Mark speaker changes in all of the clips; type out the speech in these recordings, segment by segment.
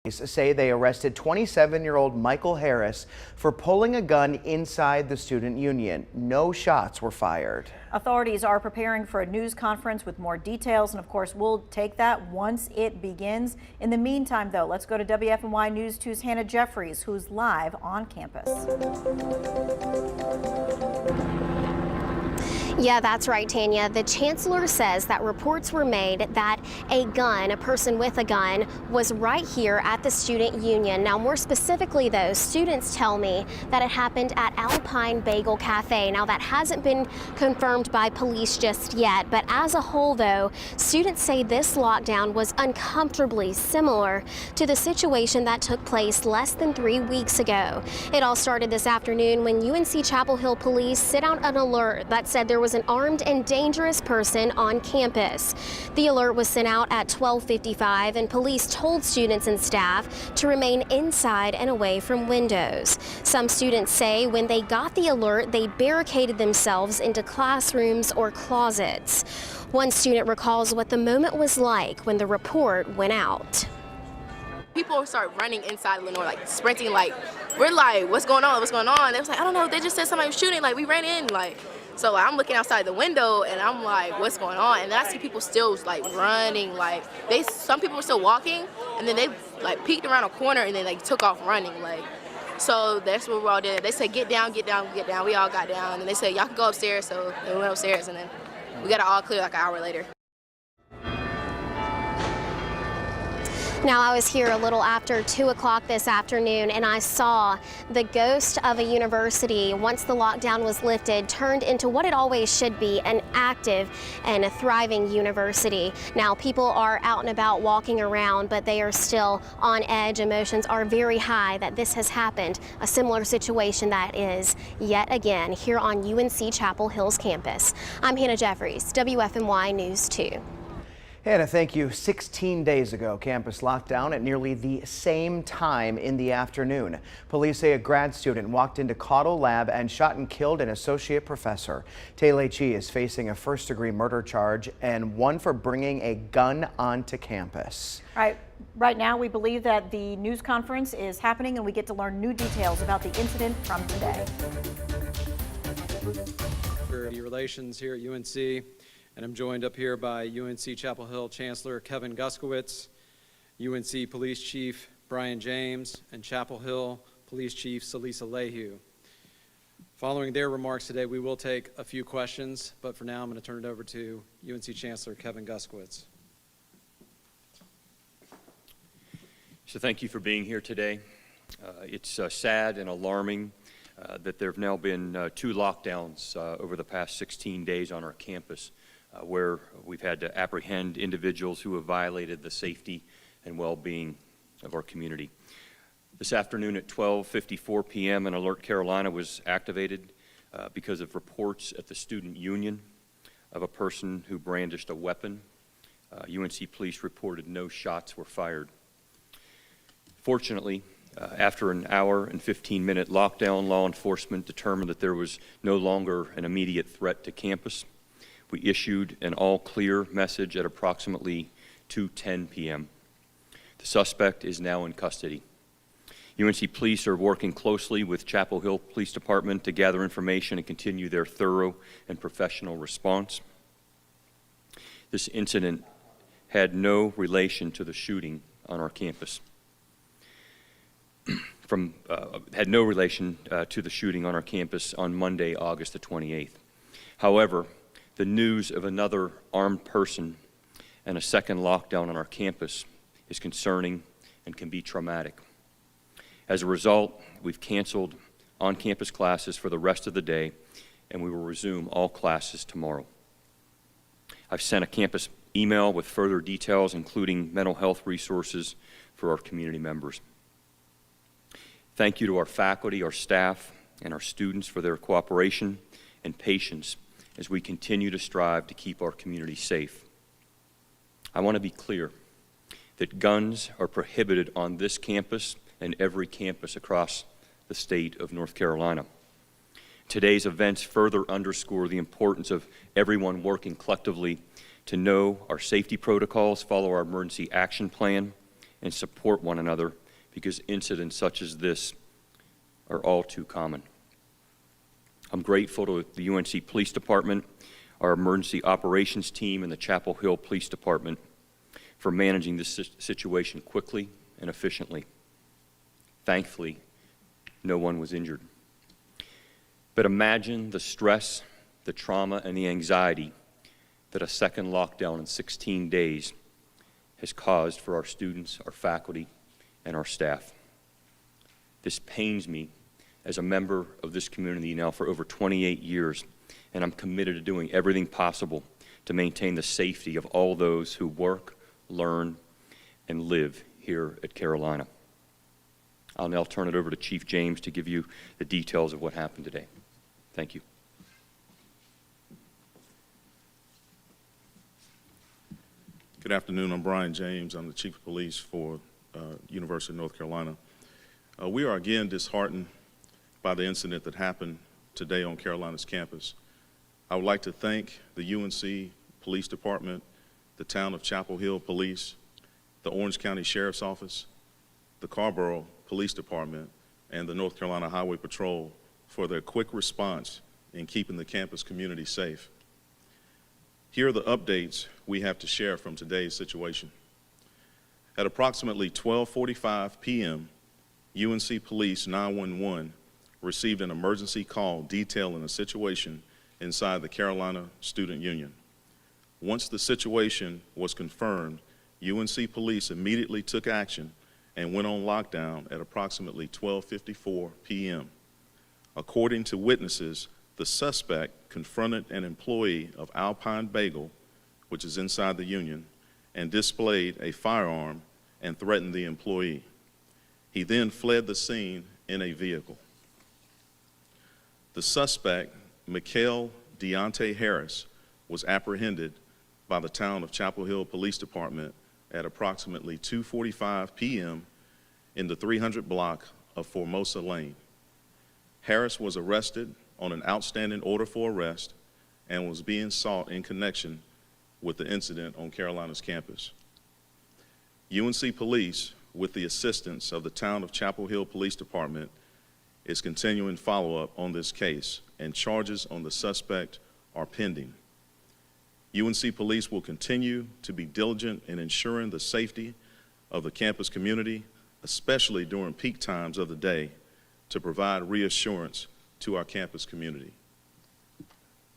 Speaker 1: Police say they arrested 27-year-old Michael Harris for pulling a gun inside the student union. No shots were fired.
Speaker 2: Authorities are preparing for a news conference with more details, and of course we'll take that once it begins. In the meantime, though, let's go to WFMY News 2's Hannah Jeffries, who's live on campus.
Speaker 3: Yeah, that's right, Tanya. The Chancellor says that reports were made that a person with a gun, was right here at the student union. Now, more specifically, though, students tell me that it happened at Alpine Bagel Cafe. Now, that hasn't been confirmed by police just yet, but as a whole, though, students say this lockdown was uncomfortably similar to the situation that took place less than 3 weeks ago. It all started this afternoon when UNC-Chapel Hill police sent out an alert that said there was an armed and dangerous person on campus. The alert was sent out at 12:55, and police told students and staff to remain inside and away from windows. Some students say when they got the alert, they barricaded themselves into classrooms or closets. One student recalls what the moment was like when the report went out.
Speaker 4: People start running inside Lenore, like sprinting, like we're like, what's going on? What's going on? They was like, I don't know. They just said somebody was shooting. Like we ran in, like. So I'm looking outside the window and I'm like, what's going on? And then I see people still like running, like some people were still walking, and then they like peeked around a corner and then they took off running, like. So that's what we all did. They said, get down, get down, get down. We all got down, and they said, y'all can go upstairs. So we went upstairs, and then we got it all clear like an hour later.
Speaker 3: Now, I was here a little after 2 o'clock this afternoon, and I saw the ghost of a university, once the lockdown was lifted, turned into what it always should be, an active and a thriving university. Now, people are out and about walking around, but they are still on edge. Emotions are very high that this has happened, a similar situation that is yet again here on UNC-Chapel Hill's campus. I'm Hannah Jeffries, WFMY News 2.
Speaker 1: Hannah, thank you. 16 days ago, campus locked down at nearly the same time in the afternoon. Police say a grad student walked into Caudle Lab and shot and killed an associate professor. Taylor Chi is facing a first-degree murder charge and one for bringing a gun onto campus.
Speaker 2: Right now, we believe that the news conference is happening and we get to learn new details about the incident from today.
Speaker 5: Relations here at UNC. And I'm joined up here by UNC-Chapel Hill Chancellor Kevin Guskiewicz, UNC Police Chief Brian James, and Chapel Hill Police Chief Salisa Leahy. Following their remarks today, we will take a few questions, but for now I'm going to turn it over to UNC Chancellor Kevin Guskiewicz.
Speaker 6: So thank you for being here today. It's sad and alarming that there have now been 2 lockdowns over the past 16 days on our campus. Where we've had to apprehend individuals who have violated the safety and well-being of our community. This afternoon at 12:54 p.m. an Alert Carolina was activated because of reports at the student union of a person who brandished a weapon. UNC police reported no shots were fired. Fortunately, after an hour and 15-minute lockdown, law enforcement determined that there was no longer an immediate threat to campus. We issued an all-clear message at approximately 2:10 p.m. The suspect is now in custody. UNC police are working closely with Chapel Hill Police Department to gather information and continue their thorough and professional response. This incident had no relation to the shooting on our campus. Had no relation to the shooting on our campus on Monday, August the 28th. However, the news of another armed person and a second lockdown on our campus is concerning and can be traumatic. As a result, we've canceled on-campus classes for the rest of the day, and we will resume all classes tomorrow. I've sent a campus email with further details, including mental health resources for our community members. Thank you to our faculty, our staff, and our students for their cooperation and patience as we continue to strive to keep our community safe. I want to be clear that guns are prohibited on this campus and every campus across the state of North Carolina. Today's events further underscore the importance of everyone working collectively to know our safety protocols, follow our emergency action plan, and support one another, because incidents such as this are all too common. I'm grateful to the UNC Police Department, our emergency operations team, and the Chapel Hill Police Department for managing this situation quickly and efficiently. Thankfully, no one was injured. But imagine the stress, the trauma, and the anxiety that a second lockdown in 16 days has caused for our students, our faculty, and our staff. This pains me as a member of this community now for over 28 years, and I'm committed to doing everything possible to maintain the safety of all those who work, learn, and live here at Carolina. I'll now turn it over to Chief James to give you the details of what happened today. Thank you.
Speaker 7: Good afternoon. I'm Brian James. I'm the Chief of Police for University of North Carolina. We are again disheartened by the incident that happened today on Carolina's campus. I would like to thank the UNC Police Department, the Town of Chapel Hill Police, the Orange County Sheriff's Office, the Carborough Police Department, and the North Carolina Highway Patrol for their quick response in keeping the campus community safe. Here are the updates we have to share from today's situation. At approximately 12:45 p.m., UNC Police 911 received an emergency call detailing a situation inside the Carolina Student Union. Once the situation was confirmed, UNC Police immediately took action and went on lockdown at approximately 12:54 p.m. According to witnesses, the suspect confronted an employee of Alpine Bagel, which is inside the union, and displayed a firearm and threatened the employee. He then fled the scene in a vehicle. The suspect, Mikhail Deontay Harris, was apprehended by the Town of Chapel Hill Police Department at approximately 2:45 p.m. in the 300 block of Formosa Lane. Harris was arrested on an outstanding order for arrest and was being sought in connection with the incident on Carolina's campus. UNC Police, with the assistance of the Town of Chapel Hill Police Department, is continuing follow-up on this case, and charges on the suspect are pending. UNC Police will continue to be diligent in ensuring the safety of the campus community, especially during peak times of the day, to provide reassurance to our campus community.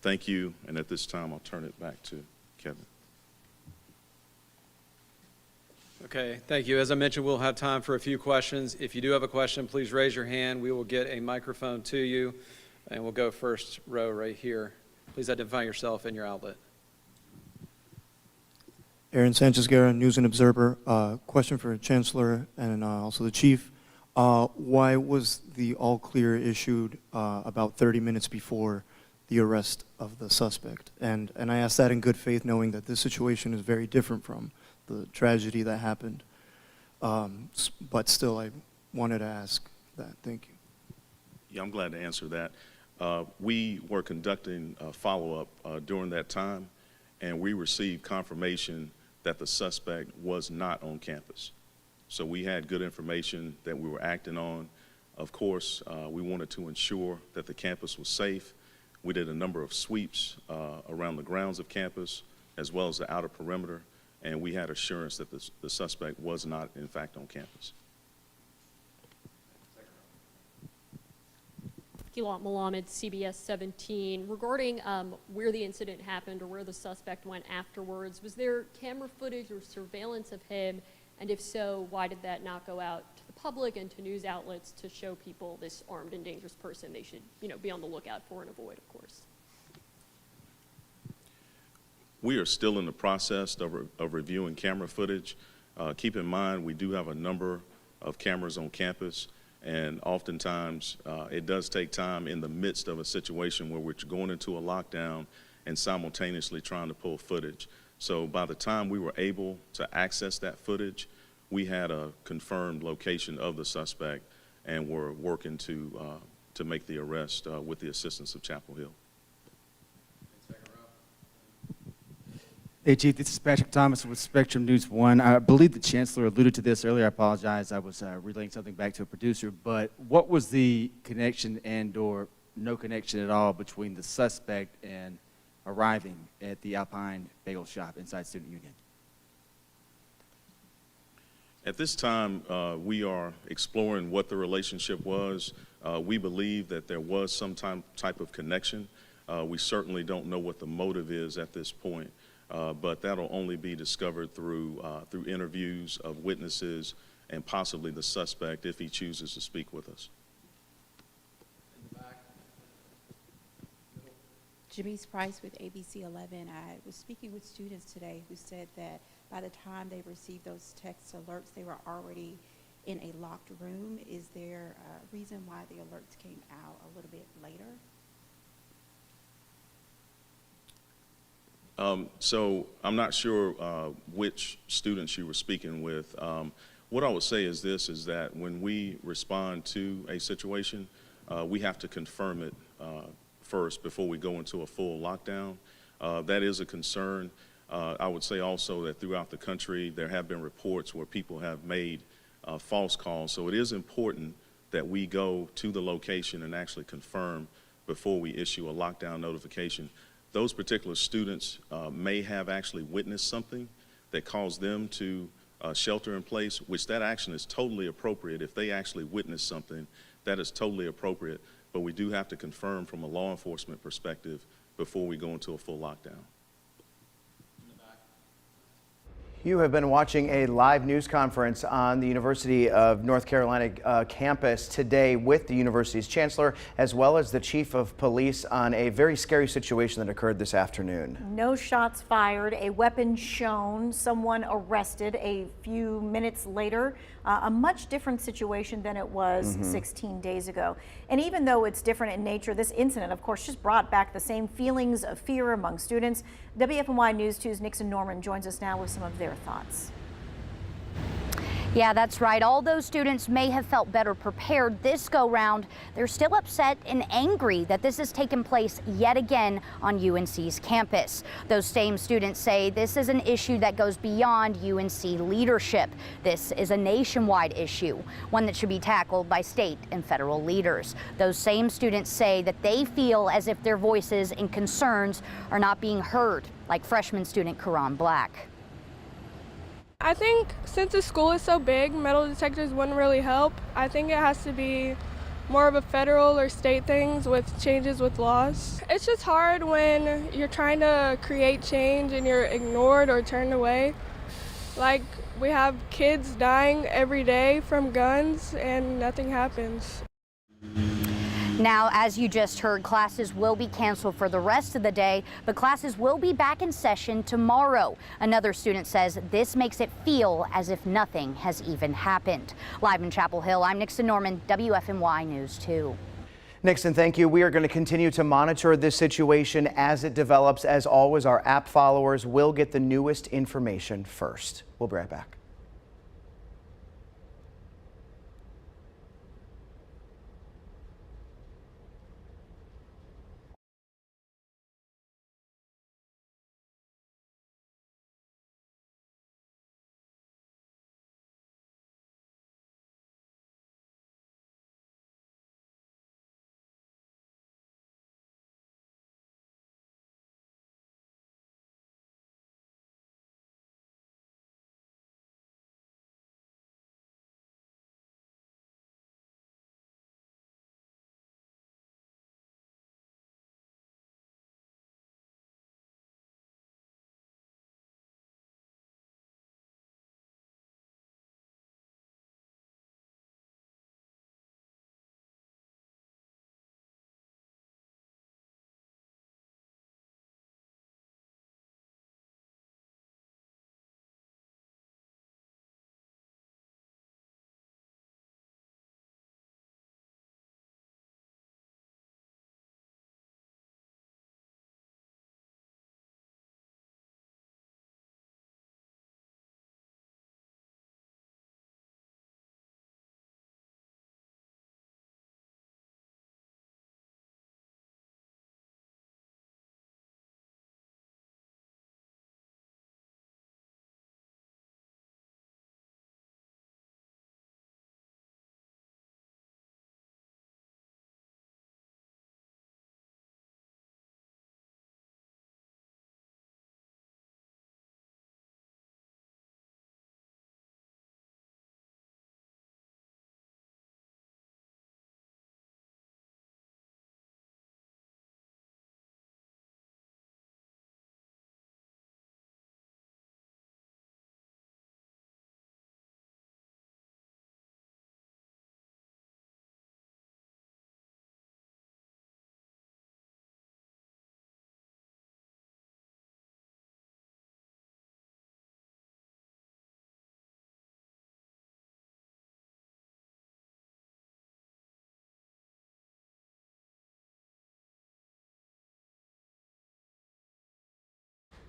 Speaker 7: Thank you, and at this time, I'll turn it back to Kevin.
Speaker 5: Okay, thank you. As I mentioned, we'll have time for a few questions. If you do have a question, please raise your hand. We will get a microphone to you, and we'll go first row right here. Please identify yourself and your outlet.
Speaker 8: Aaron Sanchez-Guerra, News and Observer. Question for Chancellor and also the Chief. Why was the all clear issued about 30 minutes before the arrest of the suspect? And I ask that in good faith, knowing that this situation is very different from the tragedy that happened. But still, I wanted to ask that. Thank you.
Speaker 7: Yeah, I'm glad to answer that. We were conducting a follow-up during that time, and we received confirmation that the suspect was not on campus. So we had good information that we were acting on. Of course, we wanted to ensure that the campus was safe. We did a number of sweeps around the grounds of campus, as well as the outer perimeter, and we had assurance that the suspect was not, in fact, on campus.
Speaker 9: Gilad Malamed, CBS 17. Regarding where the incident happened or where the suspect went afterwards, was there camera footage or surveillance of him? And if so, why did that not go out to the public and to news outlets to show people this armed and dangerous person they should, be on the lookout for and avoid, of course?
Speaker 7: We are still in the process of reviewing camera footage. Keep in mind, we do have a number of cameras on campus, and oftentimes it does take time in the midst of a situation where we're going into a lockdown and simultaneously trying to pull footage. So by the time we were able to access that footage, we had a confirmed location of the suspect and were working to make the arrest with the assistance of Chapel Hill.
Speaker 10: Hey, Chief, this is Patrick Thomas with Spectrum News 1. I believe the Chancellor alluded to this earlier. I apologize. I was relaying something back to a producer. But what was the connection and or no connection at all between the suspect and arriving at the Alpine Bagel Shop inside Student Union?
Speaker 7: At this time, we are exploring what the relationship was. We believe that there was some type of connection. We certainly don't know what the motive is at this point. But that'll only be discovered through interviews of witnesses and possibly the suspect if he chooses to speak with us.
Speaker 11: Janice Price with ABC 11. I was speaking with students today who said that by the time they received those text alerts, they were already in a locked room. Is there a reason why the alerts came out a little bit later?
Speaker 7: So I'm not sure which students you were speaking with. What I would say is this, is that when we respond to a situation, we have to confirm it first before we go into a full lockdown. That is a concern. I would say also that throughout the country, there have been reports where people have made false calls. So it is important that we go to the location and actually confirm before we issue a lockdown notification. Those particular students may have actually witnessed something that caused them to shelter in place, which that action is totally appropriate. If they actually witnessed something, that is totally appropriate. But we do have to confirm from a law enforcement perspective before we go into a full lockdown.
Speaker 1: You have been watching a live news conference on the University of North Carolina campus today with the university's chancellor as well as the chief of police on a very scary situation that occurred this afternoon.
Speaker 2: No shots fired, a weapon shown, someone arrested a few minutes later. A much different situation than it was 16 days ago. And even though it's different in nature, this incident, of course, just brought back the same feelings of fear among students. WFMY News 2's Nixon Norman joins us now with some of their thoughts.
Speaker 12: Yeah, that's right. Although students may have felt better prepared this go round, they're still upset and angry that this has taken place yet again on UNC's campus. Those same students say this is an issue that goes beyond UNC leadership. This is a nationwide issue, one that should be tackled by state and federal leaders. Those same students say that they feel as if their voices and concerns are not being heard, like freshman student Karan Black.
Speaker 13: I think since the school is so big, metal detectors wouldn't really help. I think it has to be more of a federal or state things with changes with laws. It's just hard when you're trying to create change and you're ignored or turned away. Like, we have kids dying every day from guns and nothing happens.
Speaker 12: Now, as you just heard, classes will be canceled for the rest of the day, but classes will be back in session tomorrow. Another student says this makes it feel as if nothing has even happened. Live in Chapel Hill, I'm Nixon Norman, WFMY News 2.
Speaker 1: Nixon, thank you. We are going to continue to monitor this situation as it develops. As always, our app followers will get the newest information first. We'll be right back.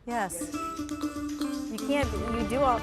Speaker 2: Yes. You do all.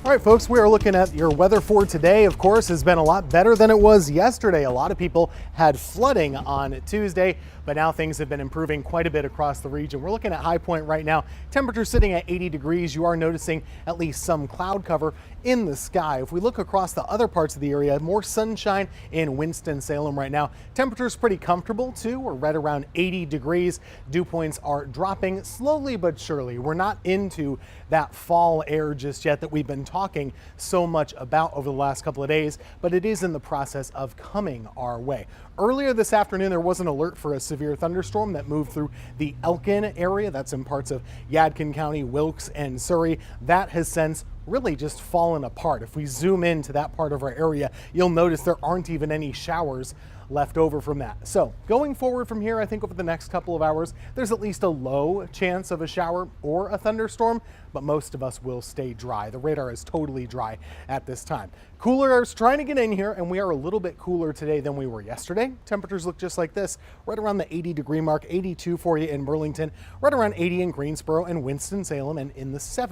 Speaker 14: All right, folks, we are looking at your weather for today. Of course, has been a lot better than it was yesterday. A lot of people had flooding on Tuesday, but now things have been improving quite a bit across the region. We're looking at High Point right now. Temperature sitting at 80 degrees. You are noticing at least some cloud cover in the sky. If we look across the other parts of the area, more sunshine in Winston-Salem right now. Temperature's pretty comfortable too. We're right around 80 degrees. Dew points are dropping slowly but surely. We're not into that fall air just yet that we've been talking so much about over the last couple of days, but it is in the process of coming our way. Earlier this afternoon, there was an alert for a severe thunderstorm that moved through the Elkin area. That's in parts of Yadkin County, Wilkes, and Surrey. That has since really just fallen apart. If we zoom into that part of our area, you'll notice there aren't even any showers left over from that. So going forward from here, I think over the next couple of hours, there's at least a low chance of a shower or a thunderstorm, but most of us will stay dry. The radar is totally dry at this time. Cooler air is trying to get in here, and we are a little bit cooler today than we were yesterday. Temperatures look just like this, right around the 80 degree mark, 82 for you in Burlington, right around 80 in Greensboro and Winston-Salem, and in the 70s